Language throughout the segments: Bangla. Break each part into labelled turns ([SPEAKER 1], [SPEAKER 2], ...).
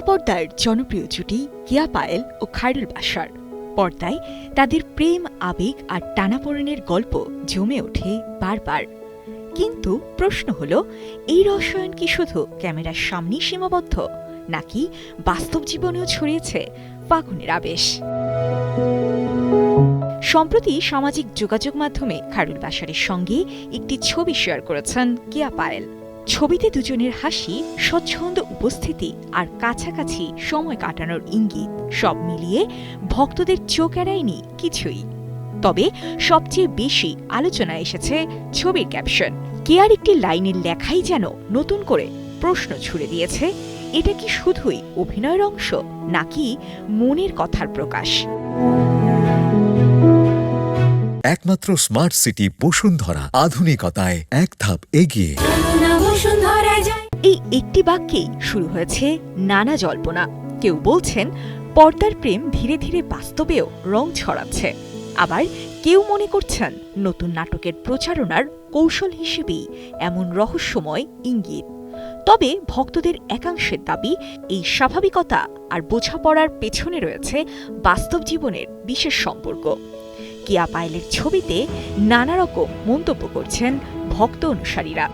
[SPEAKER 1] পর্দার জনপ্রিয় জুটি কেয়া পায়েল ও খায়রুল বাশার। পর্দায় তাদের প্রেম, আবেগ আর টানাপোড়েনের গল্প জমে ওঠে বারবার। কিন্তু প্রশ্ন হল, এই রসায়ন কি শুধু ক্যামেরার সামনেই সীমাবদ্ধ, নাকি বাস্তব জীবনেও ছড়িয়েছে ফাগুনের আবেশ? সম্প্রতি সামাজিক যোগাযোগ মাধ্যমে খায়রুল বাশারের সঙ্গে একটি ছবি শেয়ার করেছেন কেয়া পায়েল। ছবিতে দুজনের হাসি, স্বচ্ছন্দ উপস্থিতি আর কাছাকাছি সময় কাটানোর ইঙ্গিত সব মিলিয়ে ভক্তদের চোখ এড়ায়নি কিছুই। তবে সবচেয়ে বেশি আলোচনায় এসেছে ছবির ক্যাপশন। কেয়ার একটি লাইনের লেখাই যেন নতুন করে প্রশ্ন ছুড়ে দিয়েছে, এটা কি শুধুই অভিনয়ের অংশ, নাকি মনের কথার প্রকাশ?
[SPEAKER 2] একমাত্র স্মার্ট সিটি বসুন্ধরা, আধুনিকতায় এক ধাপ এগিয়ে।
[SPEAKER 1] এই একটি বাক্যেই শুরু হয়েছে নানা জল্পনা। কেউ বলছেন পর্দার প্রেম ধীরে ধীরে বাস্তবেও রং ছড়াচ্ছে, আবার কেউ মনে করছেন নতুন নাটকের প্রচারণার কৌশল হিসেবেই এমন রহস্যময় ইঙ্গিত। তবে ভক্তদের একাংশের দাবি, এই স্বাভাবিকতা আর বোঝাপড়ার পেছনে রয়েছে বাস্তব জীবনের বিশেষ সম্পর্ক। কেয়া পায়েলের ছবিতে নানা রকম মন্তব্য করছেন ভক্ত অনুসারীরা।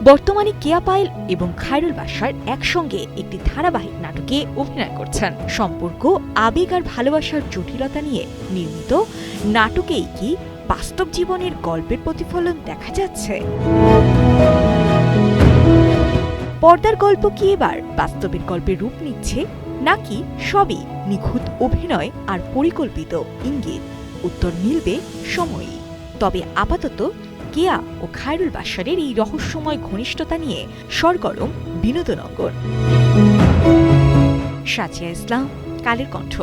[SPEAKER 1] বর্তমানে কেয়া পায়েল এবং খায়রুল বাশার একসঙ্গে একটি ধারাবাহিক নাটকে অভিনয় করছেন। সম্পর্ক, আবেগ আর ভালোবাসার জটিলতা নিয়ে নির্মিত নাটকেই কি বাস্তব জীবনের গল্পের প্রতিফলন দেখা যাচ্ছে? পর্দার গল্প কি এবার বাস্তবের গল্পের রূপ নিচ্ছে, নাকি সবই নিখুঁত অভিনয় আর পরিকল্পিত ইঙ্গিত? উত্তর মিলবে সময়ই। তবে আপাতত কেয়া ও খায়রুল বাশারের এই রহস্যময় ঘনিষ্ঠতা নিয়ে সরগরম বিনোদন অঙ্গন। সাজিয়া ইসলাম, কালের কণ্ঠ।